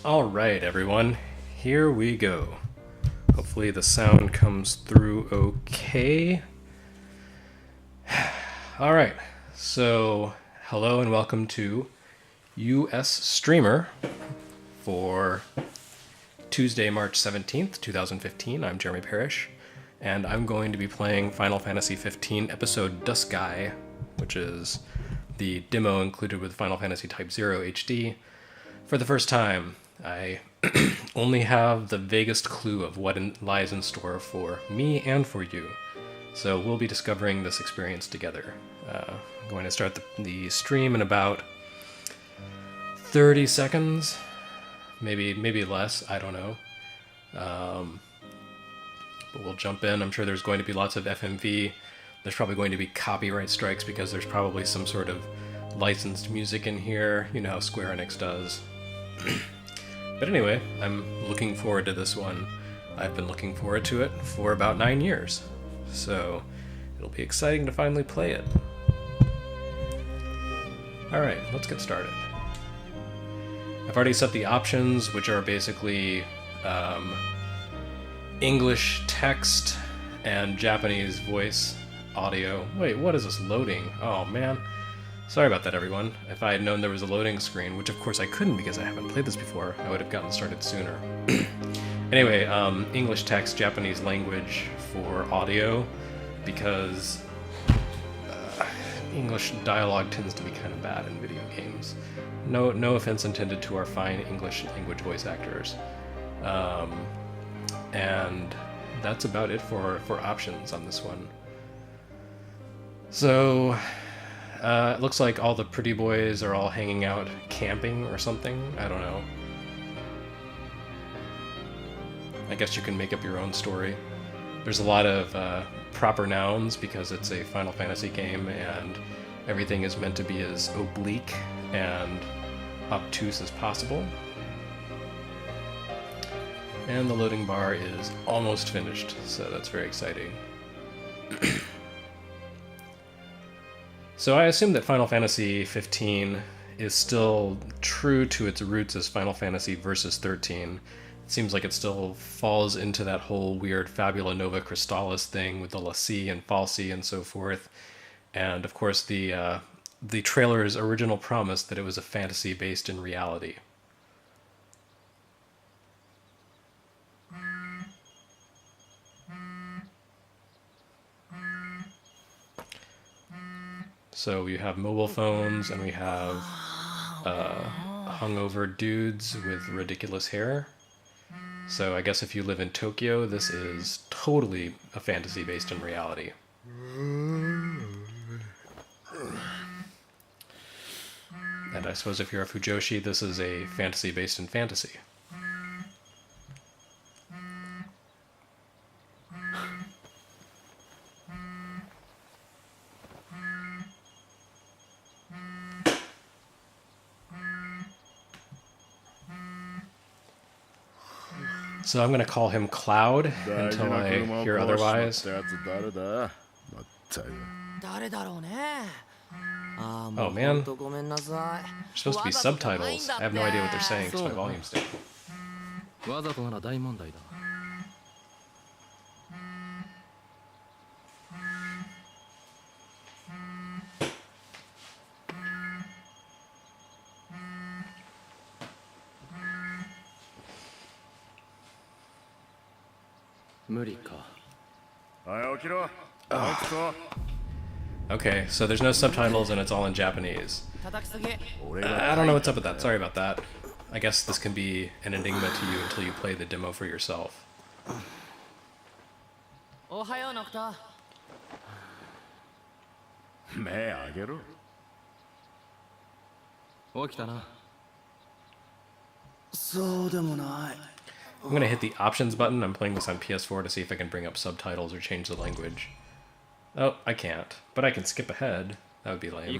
Alright, everyone, here we go. Hopefully the sound comes through okay. Alright, so hello and welcome to USstreamer for Tuesday, March 17th, 2015. I'm Jeremy Parrish, and I'm going to be playing Final Fantasy XV Episode Duskai, which is the demo included with Final Fantasy Type 0 HD, for the first time. I only have the vaguest clue of what lies in store for me and for you, so we'll be discovering this experience together. I'm going to start the stream in about 30 seconds, maybe less, I don't know. But we'll jump in. I'm sure there's going to be lots of FMV. There's probably going to be copyright strikes because there's probably some sort of licensed music in here. You know how Square Enix does. But anyway, I'm looking forward to this one. I've been looking forward to it for about 9 years. So it'll be exciting to finally play it. Alright, let's get started. I've already set the options, which are basically English text and Japanese voice audio. Wait, what is this loading? Oh man. Sorry about that, everyone. If I had known there was a loading screen, which of course I couldn't because I haven't played this before, I would have gotten started sooner. Anyway, English text, Japanese language for audio, because English dialogue tends to be kind of bad in video games. No offense intended to our fine English language voice actors. And that's about it for options on this one. So it looks like all the pretty boys are all hanging out camping or something. I don't know. I guess you can make up your own story. There's a lot of proper nouns because it's a Final Fantasy game and everything is meant to be as oblique and obtuse as possible. And the loading bar is almost finished, so that's very exciting. So I assume that Final Fantasy XV is still true to its roots as Final Fantasy Versus 13. It seems like it still falls into that whole weird Fabula Nova Crystallis thing with the Lassie and Falsi and so forth. And of course the trailer's original promise that it was a fantasy based in reality. So we have mobile phones, and we have hungover dudes with ridiculous hair. So I guess if you live in Tokyo, this is totally a fantasy based in reality. And I suppose if you're a Fujoshi, this is a fantasy based in fantasy. So I'm going to call him Cloud until I hear otherwise. Oh man, there's supposed to be subtitles. I have no idea what they're saying because my volume's down. Okay, so there's no subtitles and it's all in Japanese. I don't know what's up with that. Sorry about that. I guess this can be an enigma to you until you play the demo for yourself. I'm going to hit the options button. I'm playing this on PS4 to see if I can bring up subtitles or change the language. Oh, I can't. But I can skip ahead. That would be lame.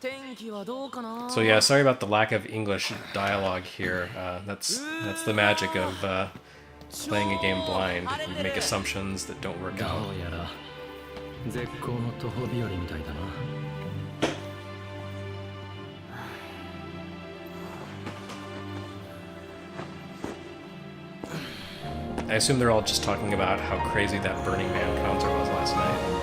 So yeah, sorry about the lack of English dialogue here. That's the magic of playing a game blind. You make assumptions that don't work out. I assume they're all just talking about how crazy that Burning Man concert was last night.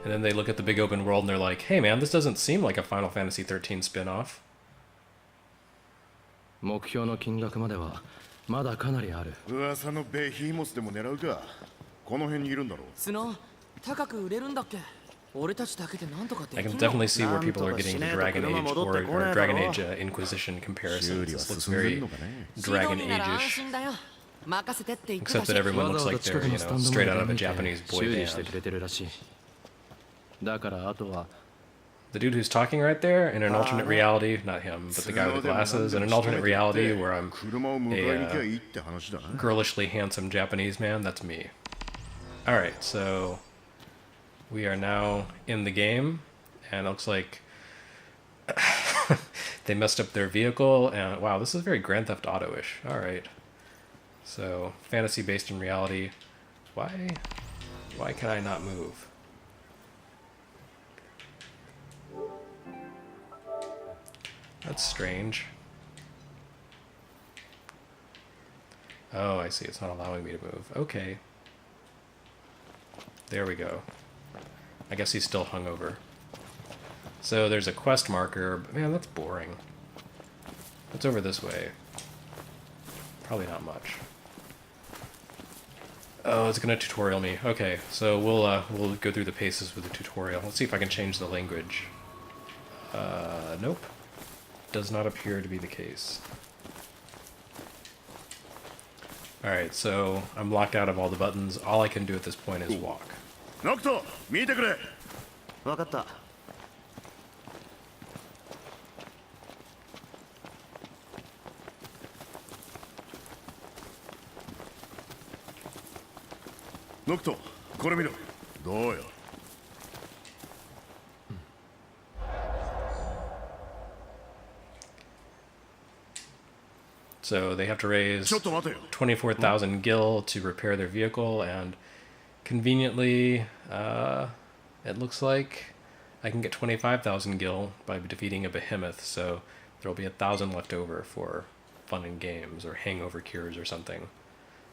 And then they look at the big open world and they're like, hey man, this doesn't seem like a Final Fantasy 13 spin-off. 目標の金額まではまだかなりある。噂のベヒーモスでも狙うか。この辺にいるんだろう。角高く売れるんだっけ。俺たちだけでなんとかできる。 I can definitely see where people are getting the Dragon Age or Dragon Age Inquisition comparisons. This looks very Dragon Age-ish. Except that everyone looks like they're, straight out of a Japanese boy band. だからあとは The dude who's talking right there, in an alternate reality, not him, but the guy with the glasses, in an alternate reality where I'm a girlishly handsome Japanese man, that's me. Alright, so we are now in the game, and it looks like they messed up their vehicle, and wow, this is very Grand Theft Auto-ish. Alright. So, fantasy based in reality. Why can I not move? That's strange. Oh, I see. It's not allowing me to move. Okay. There we go. I guess he's still hungover. So there's a quest marker, but man, that's boring. What's over this way? Probably not much. Oh, it's gonna tutorial me. Okay, so we'll go through the paces with the tutorial. Let's see if I can change the language. Nope. Does not appear to be the case. Alright, so I'm locked out of all the buttons. All I can do at this point is walk. Nocto, 見てくれ。わかった。ノクト、これ見ろ。どうよ。So they have to raise 24,000 gil to repair their vehicle, and conveniently, it looks like I can get 25,000 gil by defeating a behemoth, so there will be 1,000 left over for fun and games, or hangover cures or something.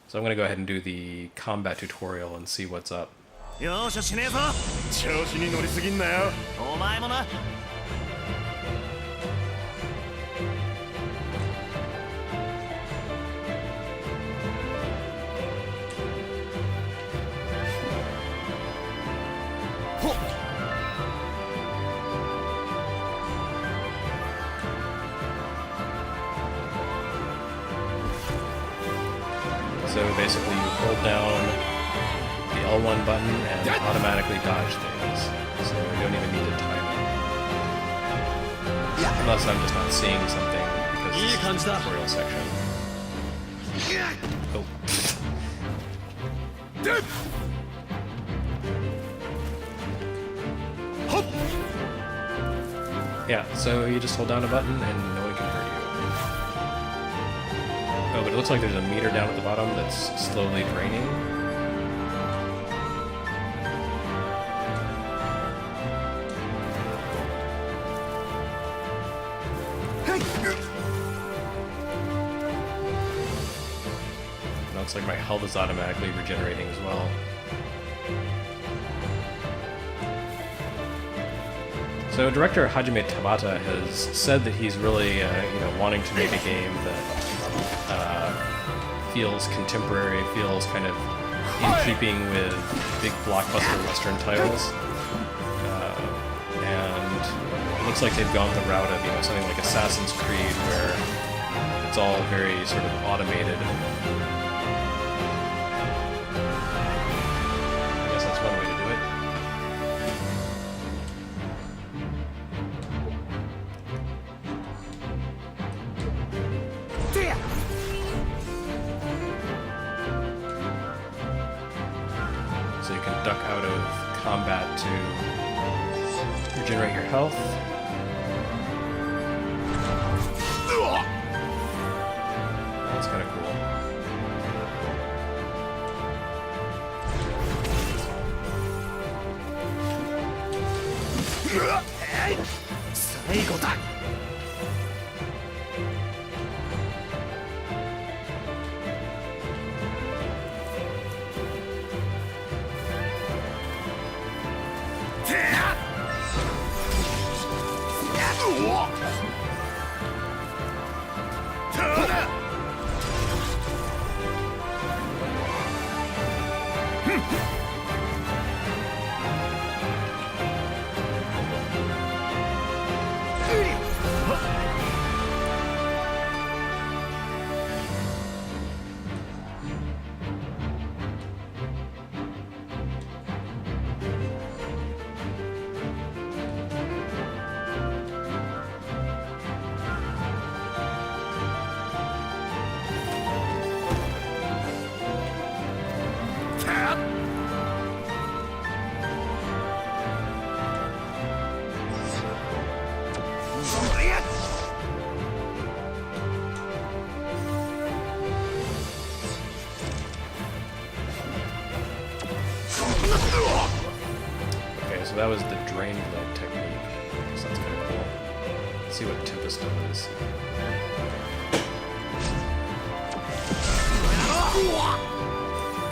So I'm going to go ahead and do the combat tutorial and see what's up. よーししねえぞ。調子に乗りすぎんなよ。お前もな。So basically you hold down the L1 button and automatically dodge things. So you don't even need to time it. Unless I'm just not seeing something because this is the tutorial section. Oh. Yeah, so you just hold down a button and no one can hurt you. Oh, but it looks like there's a meter down at the bottom that's slowly draining. Looks like my health is automatically regenerating as well. So director Hajime Tabata has said that he's really, wanting to make a game that feels contemporary, feels kind of in keeping with big blockbuster Western titles, and it looks like they've gone the route of something like Assassin's Creed, where it's all very sort of automated. I guess that's one way to do it. So you can duck out of combat to regenerate your health. That's kind of cool. Okay, so that was the drain blade technique. So that's kind of cool. Let's see what Tempest does.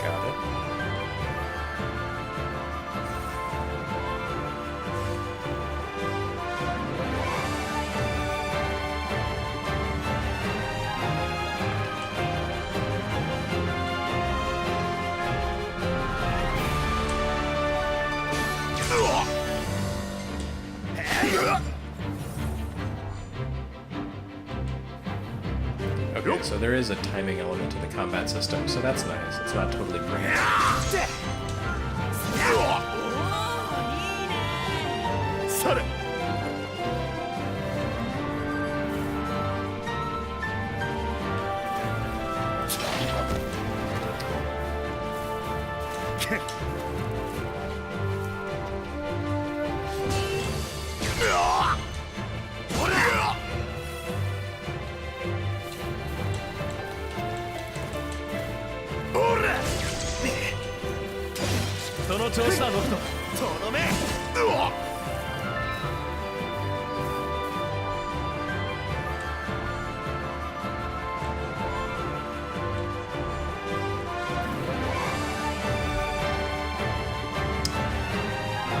Got it. Okay, so there is a timing element to the combat system, so that's nice. It's not totally brand.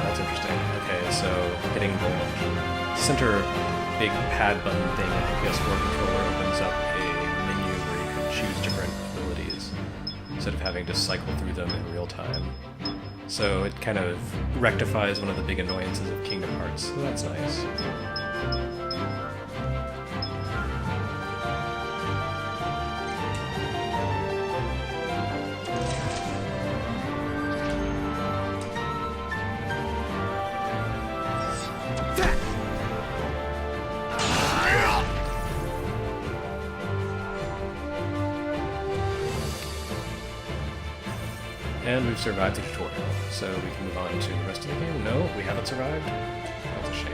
That's interesting. Okay, so hitting the center big pad button thing on the PS4 controller opens up a menu where you can choose different abilities instead of having to cycle through them in real time. So it kind of rectifies one of the big annoyances of Kingdom Hearts, so that's nice. And we've survived the tutorial, so we can move on to the rest of the game. No, we haven't survived. That's a shame.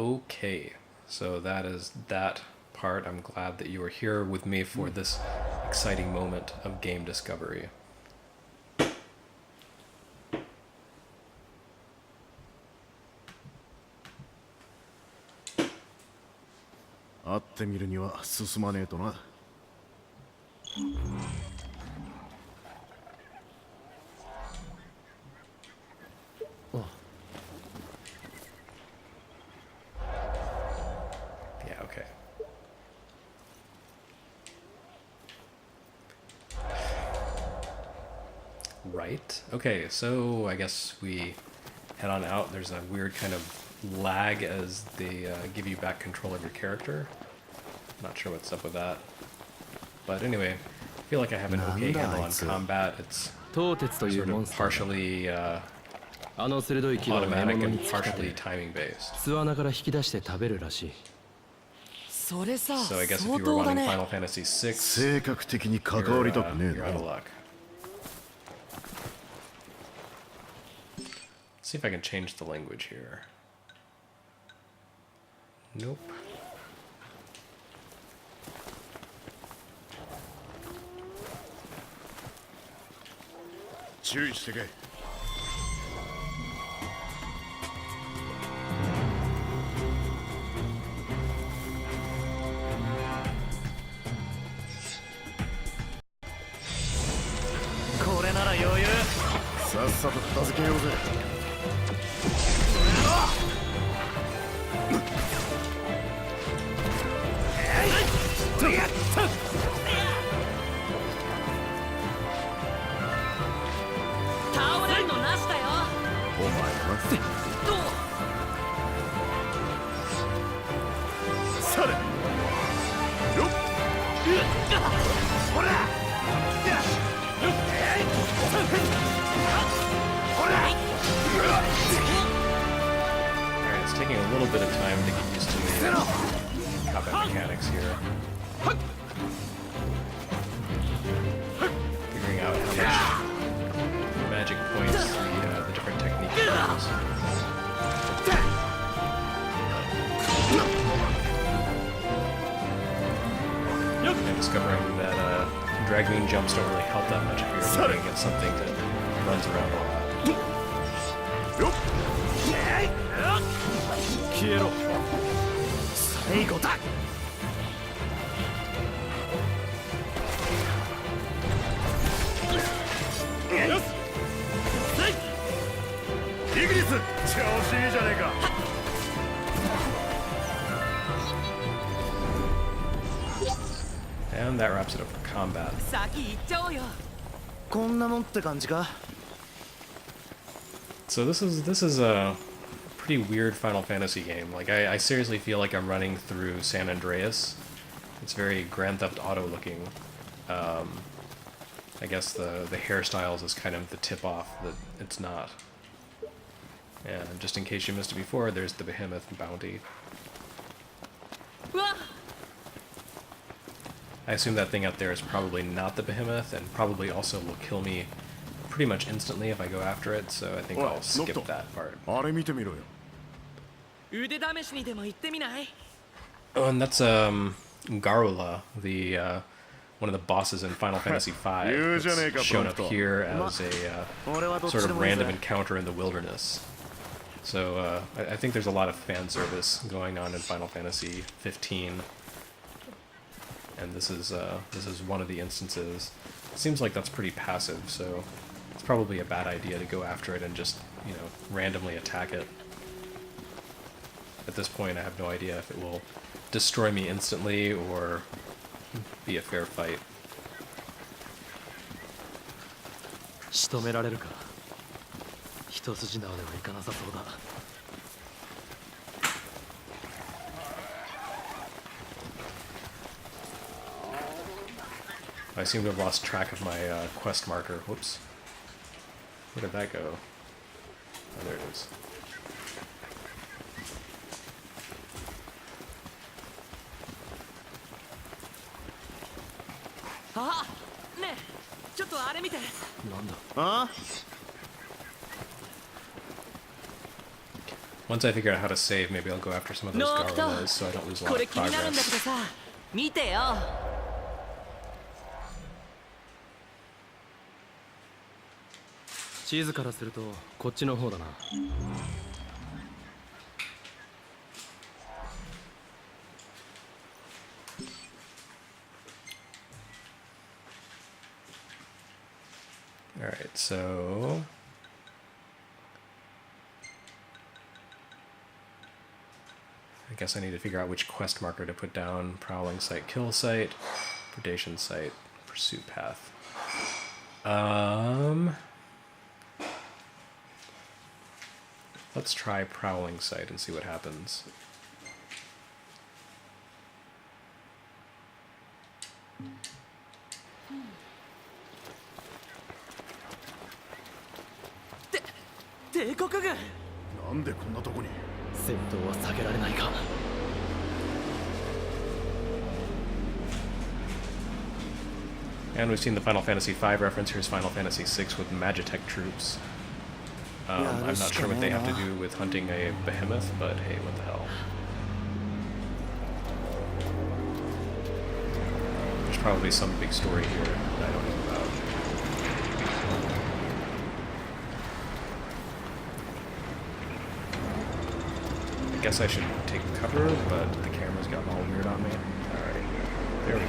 Okay, so that is that part. I'm glad that you are here with me for this exciting moment of game discovery. 会ってみるには進まねえとな。Yeah, okay. Right. Okay, so I guess we head on out. There's a weird kind of lag as they give you back control of your character. Not sure what's up with that. But anyway, I feel like I have an okay handle on combat. It's 凍鉄という sort モ of ンスター partially あの鋭い牙を獲 automatic 物 and に突き立 partially て timing based. 巣穴から引き出して食べるらしい。それさ、 So I guess if 相 you were 当だ running ね。 Final Fantasy VI, 性格的に関わりたくねえ you're out of な。 luck. Let's see if I can change the language here. Nope. 注意してけ。これなら余裕。さっさと片付けようぜ。倒れるのなしだよ。お前はされ。よっ。ほら。Alright, it's taking a little bit of time to get used to the combat mechanics here. Figuring out how much magic points the different techniques use. And discovering that dragline jumps don't really help that much if you're looking at something that runs around a lot. 消えろ。最後だ。イギリス、調子いいじゃねえか。And that wraps it up for combat. 先行っちゃおうよ。こんなもんって感じか。 So this is a pretty weird Final Fantasy game. Like I seriously feel like I'm running through San Andreas. It's very Grand Theft Auto looking. I guess the hairstyles is kind of the tip off that it's not. And just in case you missed it before, there's the Behemoth bounty. うわ、 I assume that thing out there is probably not the Behemoth, and probably also will kill me pretty much instantly if I go after it, so I think Oi, I'll skip Nocto. that part. あれ見てみろよ。腕試しにでも行ってみない？ Oh, and that's Garula, the one of the bosses in Final Fantasy V. It's shown up here as a sort of random encounter in the wilderness. So I think there's a lot of fan service going on in Final Fantasy 15, and this is one of the instances. It seems like that's pretty passive, so it's probably a bad idea to go after it and just, you know, randomly attack it. At this point, I have no idea if it will destroy me instantly or be a fair fight. 仕留められるか。一筋縄ではいかなさそうだ。 I seem to have lost track of my quest marker. Whoops. Where did that go? Oh, there it is. あ、ねえ、ちょっとあれ見て。なんだ。ああ、Once I figure out how to save, maybe I'll go after some of those ノークト gorillas so I don't lose a こ lot れ of 気になるんだけど progress. さ見てよ地図からするとこっちの方だな。Alright, so... I guess I need to figure out which quest marker to put down. Prowling site, kill site, predation site, pursuit path. Let's try prowling site and see what happens.帝国軍なんでこんなとこに。戦闘は避けられないか。And we've seen the Final Fantasy V reference. Here's Final Fantasy VI with Magitech troops. I'm not sure what they have to do with hunting a behemoth, but hey, what the hell. There's probably some big story here that I don't know about. I guess I should take cover, but the camera's gotten all weird on me. Alright, there we go.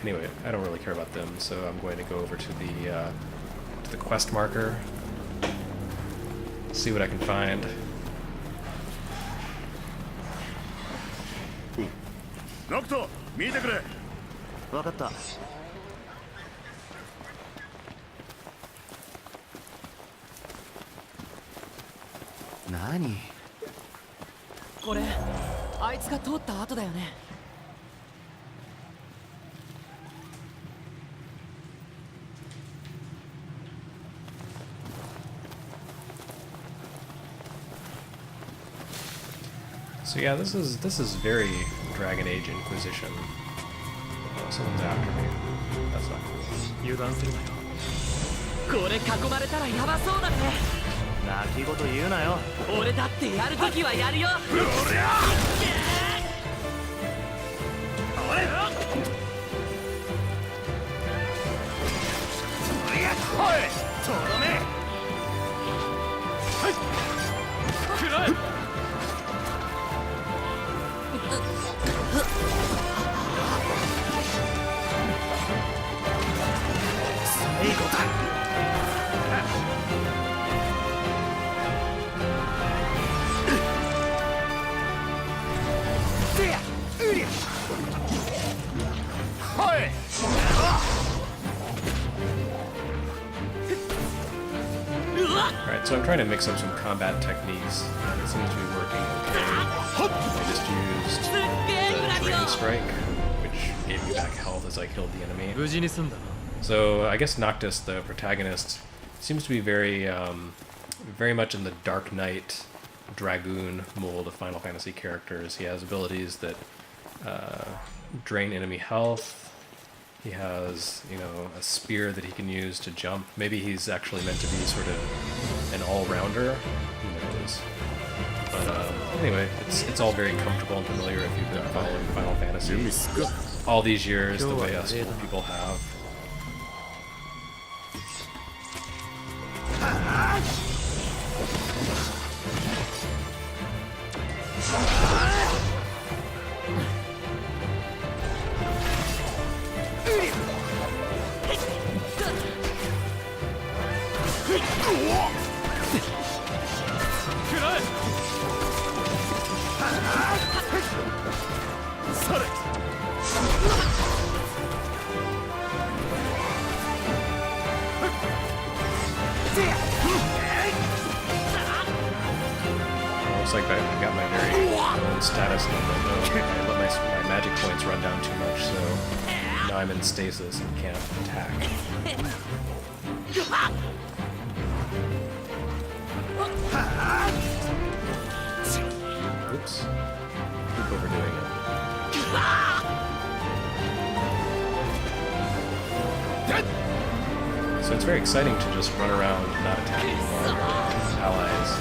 Anyway, I don't really care about them, so I'm going to go over to the quest marker, see what I can find. Nocto, 見てくれ。分かった。何？これあいつが通った後だよね So yeah, this is very Dragon Age Inquisition. Oh, someone's after me. That's not cool. 油断するなよ。これ囲まれたらヤバそうだね泣き言言うなよ。俺だってやるときはやるよAlright, so I'm trying to mix up some combat techniques, and it seems to be working okay. I just used the Drain Strike, which gave me back health as I killed the enemy. 無事に済んだな。 So I guess Noctis, the protagonist, seems to be very, very much in the Dark Knight Dragoon mold of Final Fantasy characters. He has abilities that drain enemy health. He has, you know, a spear that he can use to jump. Maybe he's actually meant to be sort of an all-rounder. Who knows? But anyway, it's all very comfortable and familiar if you've been following Final Fantasy all these years the way us old people have. Looks like I got my very own status limit. I let my magic points run down too much, so now I'm in stasis and can't attack. Oops. So it's very exciting to just run around not attacking our allies.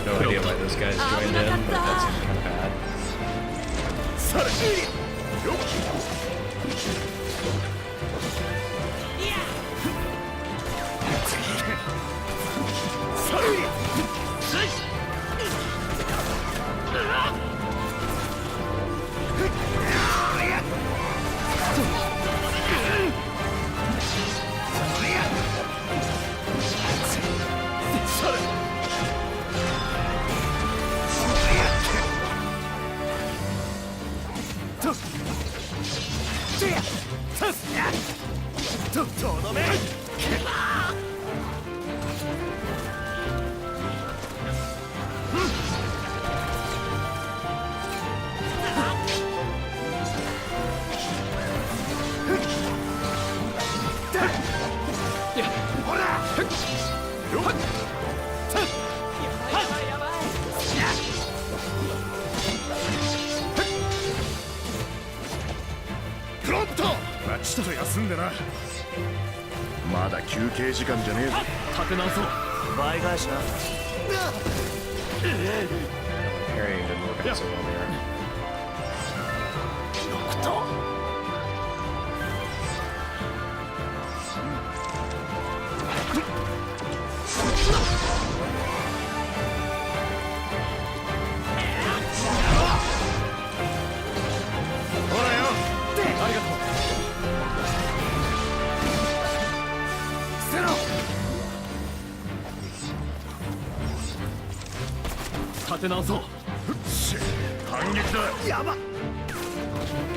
No idea why those guys joined in, but that seemed kind of bad. Parrying didn't work out so well there.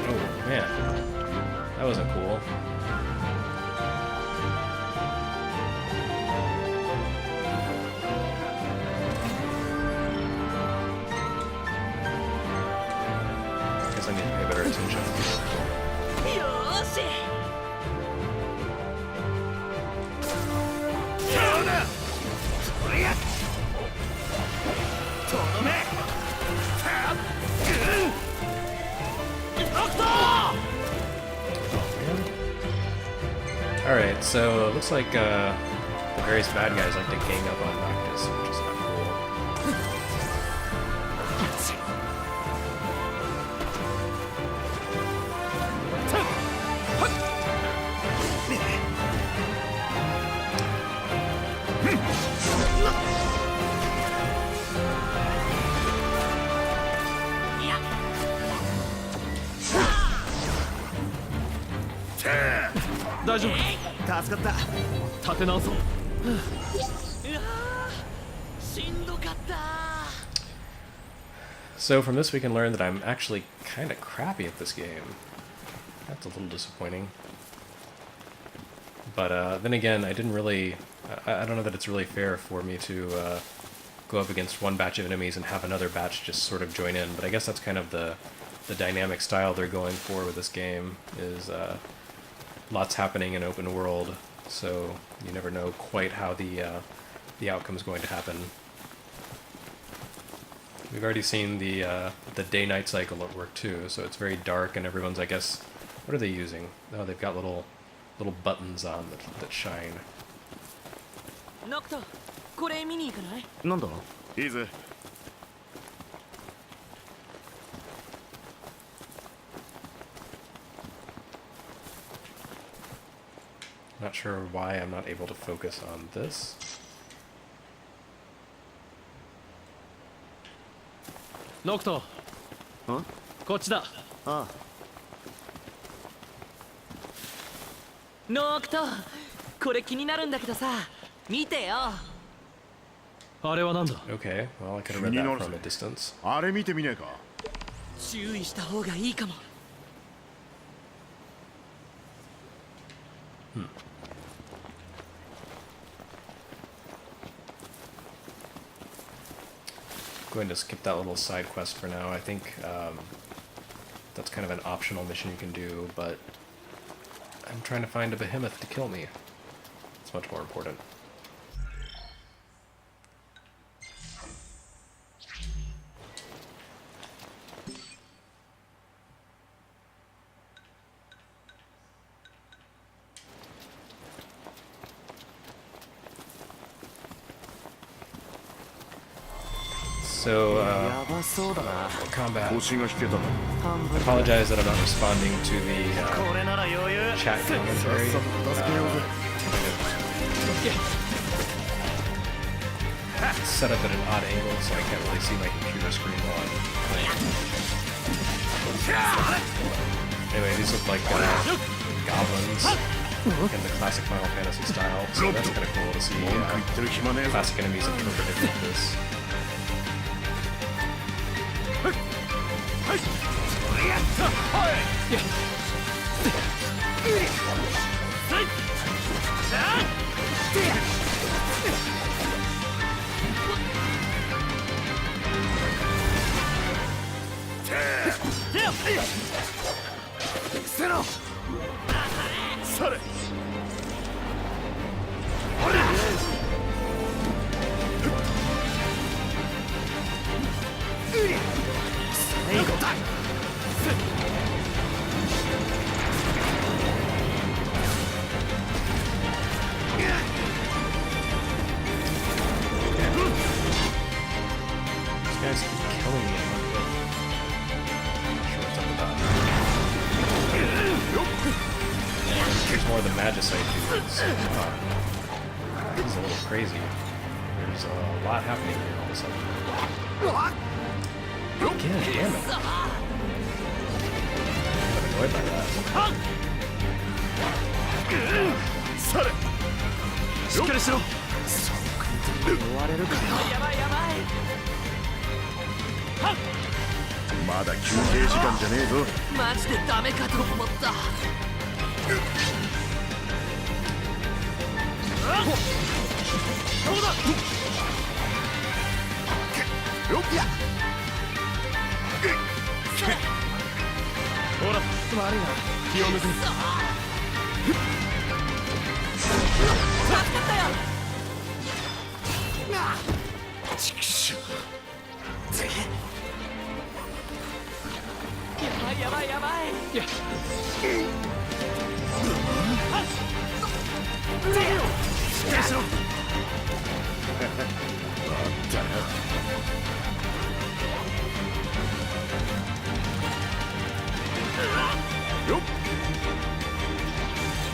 Oh man, that wasn't cool. Guess I need to pay better attention. Alright, so it looks like the various bad guys like to gang up on Noctis, which is not cool. So from this we can learn that I'm actually kind of crappy at this game. That's a little disappointing. But then again, I didn't really... I don't know that it's really fair for me to go up against one batch of enemies and have another batch just sort of join in. But I guess that's kind of the dynamic style they're going for with this game, is lots happening in open world, so you never know quite how the outcome is going to happen. We've already seen the day-night cycle at work too, so it's very dark and everyone's, I guess, what are they using? Oh, they've got little buttons on that shine. Not sure why I'm not able to focus on this. Nocto. Huh? こっちだ。ああ。ノクト、これ気になるんだけどさ、見てよ。あれはなんだ? Okay, well I could have read that from a distance. あれ見てみねえか。注意した方がいいかも。Going to skip that little side quest for now. I think that's kind of an optional mission you can do, but I'm trying to find a behemoth to kill me. It's much more important. So, やばそうだな。 combat. 腰が引けたな。 半分 Apologize that I'm not responding to the これなら余裕。 chat commentary. さっさと助けようぜ。 It's set up at an odd angle, so I can't really see my computer screen while I'm playing. Anyway, these look like goblins in the classic Final Fantasy style, so that's kind of cool to see 文句言ってる暇ねえぞ。 classic enemies interpreted like this. These guys keep killing me. I'm not sure what's up with that. And there's more of the Magicite dudes. This is a little crazy. There's a lot happening here all of a sudden. Again, damn it. I'm annoyed by that. しっかりしろ。追われるかよ。やばいやばい。まだ休憩時間じゃねえぞ。マジでダメかと思った。どうだ。よっや。ほら、悪いな。気を抜く。助かったよ。ちくしょう。やばいやばいやばい。いや。しっかりしろ。よっ。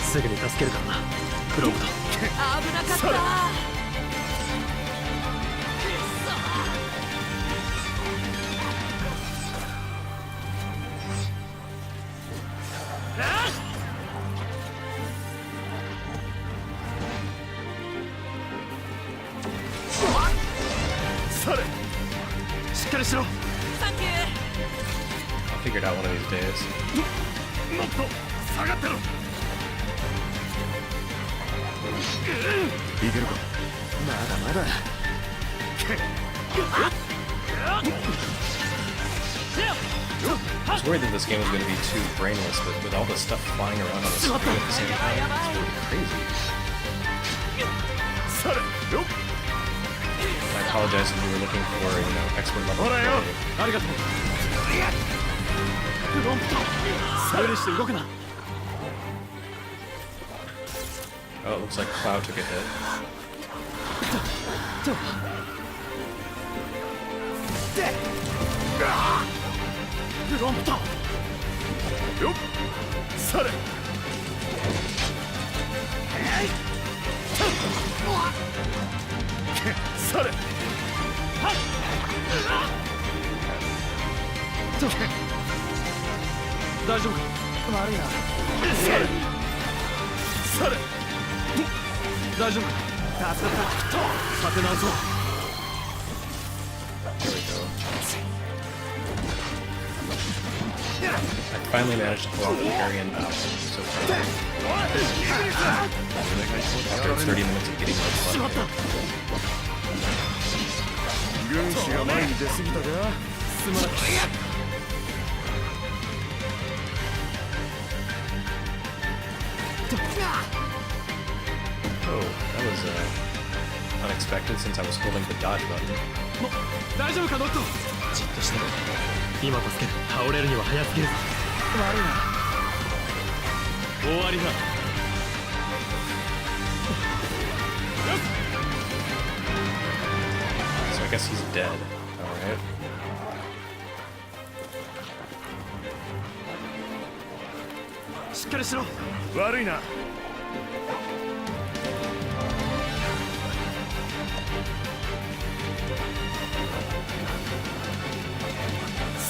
すぐに助けるからな。フロムト。危なかった。され。しっかりしろ。サンキュー。 I'll figure it out one of these days. もっと下がってろ。いけるか。まだまだ。 I was worried that this game was going to be too brainless, but with all the stuff flying around on the screen at the same time, it's really crazy. され。よっ。 I apologize if you were looking for, expert level play. ありがとう。フロムト。無理して動くな。 Oh, it looks like Cloud took a hit. フロムト。よっ。され。され。大丈夫か。悪いな。され。され。大丈夫か。立て直そう。 There we go. I finally managed to pull off the Carrion battle so far. After 30 minutes of getting my butt kicked. 軍師が前に出過ぎたか。すまなかった。 Oh, that was unexpected since I was holding the dodge button. 大丈夫かノット。じっとしてろ。今助ける。倒れるには早すぎるぞ。悪いな。終わりだ。 So I guess he's dead. Alright. Alright. しっかりしろ。悪いな。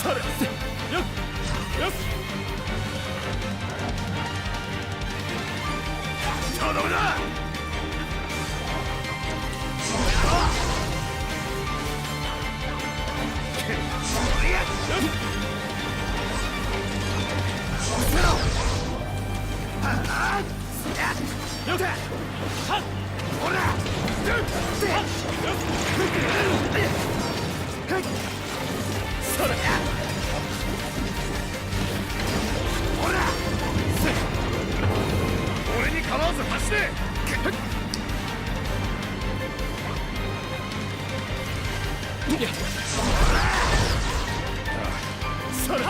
それ。よっ。よし。とどめだ。俺に構わず走れ。それ。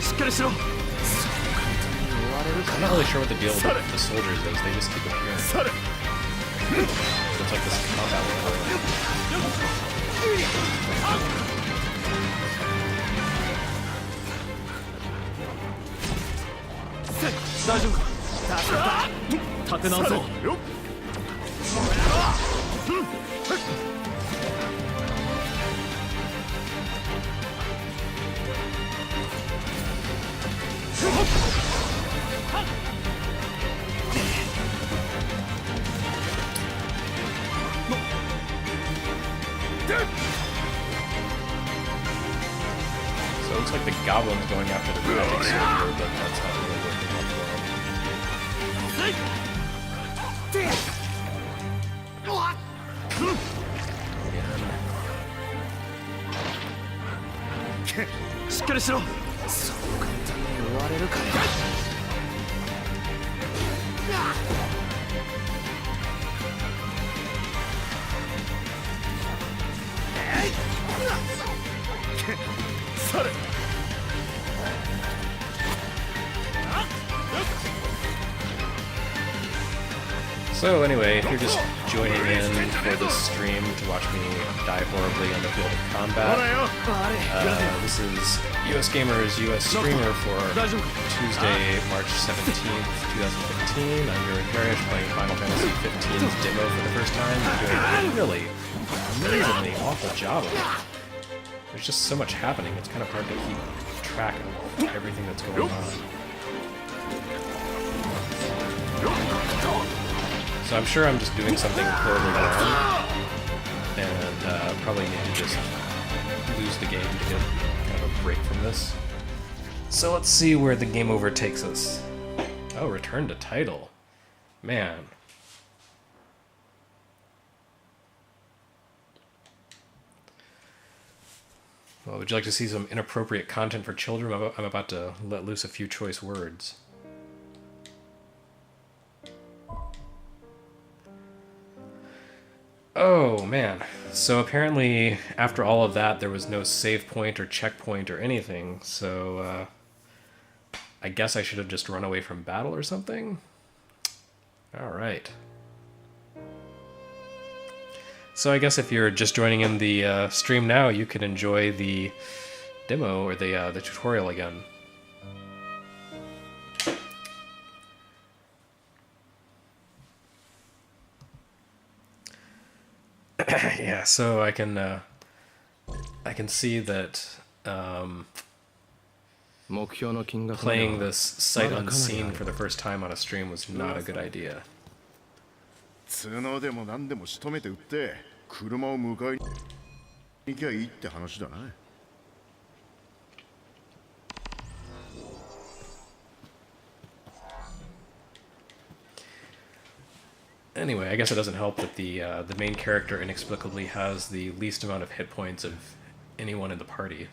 しっかりしろ。 I'm not really sure what the deal with the soldiers is. They just keep appearing. So it's like this combat war. 大丈夫か。立て直そう。So it looks like the goblin's going after the magic soldier, but that's not really working out for him. しっかりしろ。そう簡単に終われるかよ。それ。 So anyway, if you're just joining in for this stream to watch me die horribly on the field of combat, this is USgamer's USstreamer for Tuesday, March 17th, 2015. I'm Jeremy Parrish playing Final Fantasy 15's demo for the first time. I'm doing a really amazingly awful job of it. There's just so much happening, it's kind of hard to keep track of everything that's going on. So I'm sure I'm just doing something horribly wrong, and probably need to just lose the game to get kind of a break from this. So let's see where the game over takes us. Oh, return to title. Man. Well, would you like to see some inappropriate content for children? I'm about to let loose a few choice words. Oh, man. So apparently, after all of that, there was no save point or checkpoint or anything, so, I guess I should have just run away from battle or something? Alright. So I guess if you're just joining in the stream now, you can enjoy the demo, or the tutorial again. Yeah, so I can see that playing this sight unseen for the first time on a stream was not a good idea. 通能でも何でも仕留めて撃って車を迎えに行きゃいいって話だな。Anyway, I guess it doesn't help that the main character inexplicably has the least amount of hit points of anyone in the party.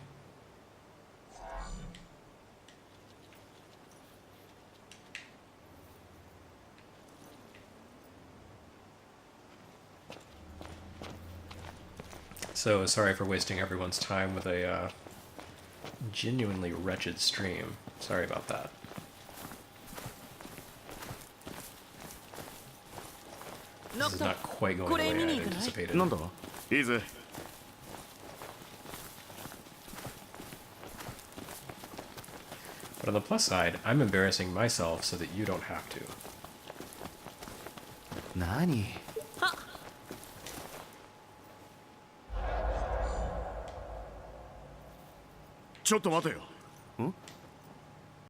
So sorry for wasting everyone's time with a genuinely wretched stream. Sorry about that. This is not quite going the way I had anticipated. なんだいいぜ But on the plus side, I'm embarrassing myself so that you don't have to. 何ちょっと待てよ